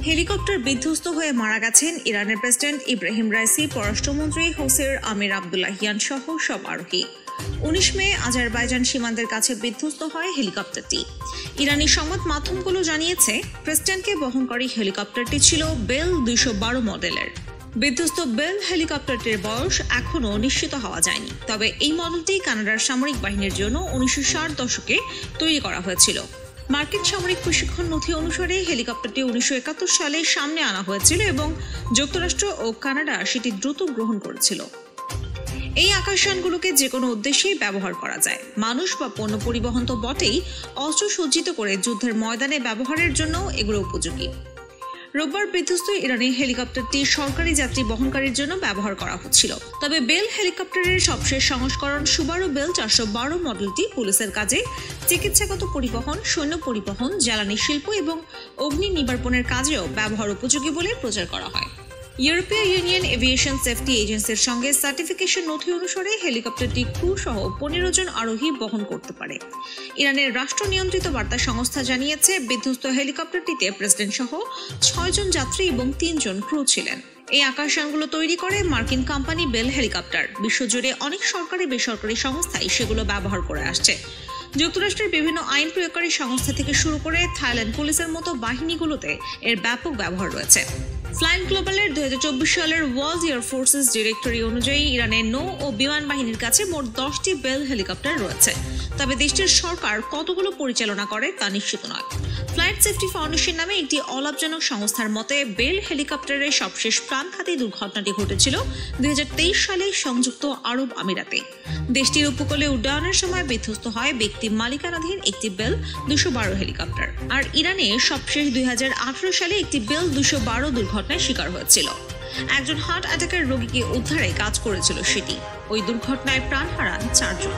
Helicopter বিধ্বস্ত হয়ে মারা গেছেন ইরানের প্রেসিডেন্ট ইব্রাহিম রাইসি, পররাষ্ট্রমন্ত্রী হোসেন আমির আবদুল্লাহিয়ান সহ সব আরোহী। 19 মে আজারবাইজান সীমান্তের কাছে বিধ্বস্ত হয় হেলিকপ্টারটি। ইরানি সংবাদ মাধ্যমগুলো জানিয়েছে, প্রেসিডেন্টকে বহনকারী হেলিকপ্টারটি ছিল বেল 212 মডেলের। বিধ্বস্ত বেল হেলিকপ্টারটির বয়স এখনও নিশ্চিত হওয়া যায়নি, তবে এই মডেলটি কানাডার সামরিক বাহিনীর জন্য 1960 দশকে তৈরি করা হয়েছিল। মার্কিন সামরিক প্রশিক্ষণ নথি অনুসারে হেলিকপ্টারটি 1971 সালে সামনে আনা হয়েছিল এবং যুক্তরাষ্ট্র ও কানাডা সেটি দ্রুত গ্রহণ করেছিল। এই আকাশযানগুলোকে যে কোনো উদ্দেশ্যেই ব্যবহার করা যায়, মানুষ বা পণ্য পরিবহন তো বটেই, অস্ত্র সজ্জিত করে যুদ্ধের ময়দানে ব্যবহারের জন্য এগুলো উপযোগী। রোববার বিধ্বস্ত ইরানি হেলিকপ্টারটি সরকারি যাত্রী বহনকারীর জন্য ব্যবহার করা হচ্ছিল। তবে বেল হেলিকপ্টারের সবশেষ সংস্করণ সুবারু বেল 412 মডেলটি পুলিশের কাজে, চিকিৎসাগত পরিবহন, সৈন্য পরিবহন, জ্বালানি শিল্প এবং অগ্নি নির্বাপনের কাজেও ব্যবহার উপযোগী বলে প্রচার করা হয়। ইউরোপীয় ইউনিয়ন এভিয়েশন সেফটি এজেন্সির সঙ্গে সার্টিফিকেশন নথি অনুসারে হেলিকপ্টারটি ক্রু সহ 15 জন আরোহী বহন করতে পারে। ইরানের রাষ্ট্র নিয়ন্ত্রিত বার্তা সংস্থা জানিয়েছে, বিধ্বস্ত হেলিকপ্টারটিতে প্রেসিডেন্ট সহ 6 জন যাত্রী এবং 3 জন ক্রু ছিলেন। এই আকাশযানগুলো তৈরি করে মার্কিন কোম্পানি বেল হেলিকপ্টার। বিশ্বজুড়ে অনেক সরকারি বেসরকারি সংস্থাই সেগুলো ব্যবহার করে আসছে। যুক্তরাষ্ট্রের বিভিন্ন আইন প্রয়োগকারী সংস্থা থেকে শুরু করে থাইল্যান্ড পুলিশের মতো বাহিনীগুলোতে এর ব্যাপক ব্যবহার রয়েছে। ফ্লাইট গ্লোবালের 2024 সালের ওয়ার্ল্ড এয়ার ফোর্সেস ডিরেক্টরি অনুযায়ী ইরানের নৌ ও বিমান বাহিনীর কাছে মোট 10টি বেল হেলিকপ্টার রয়েছে, তবে দেশটির সরকার কতগুলো পরিচালনা করে তা নিশ্চিত নয়। ফ্লাইট সেফটি ফাউন্ডেশন নামে একটি অলাভজনক সংস্থার মতে, বেল হেলিকপ্টারের সবশেষ প্রাণঘাতী দুর্ঘটনাটি ঘটেছিল 2023 সালে সংযুক্ত আরব আমিরাতে। দেশটির উপকূলে উড্ডয়নের সময় বিধ্বস্ত হয় ব্যক্তি মালিকানাধীন একটি বেল 212 হেলিকপ্টার। আর ইরানে সবশেষ 2018 সালে একটি বেল 212 দুর্ঘটনায় শিকার হয়েছিল। একজন হার্ট অ্যাটাকের রোগীকে উদ্ধারে কাজ করেছিল সেটি। ওই দুর্ঘটনায় প্রাণ হারান 4 জন।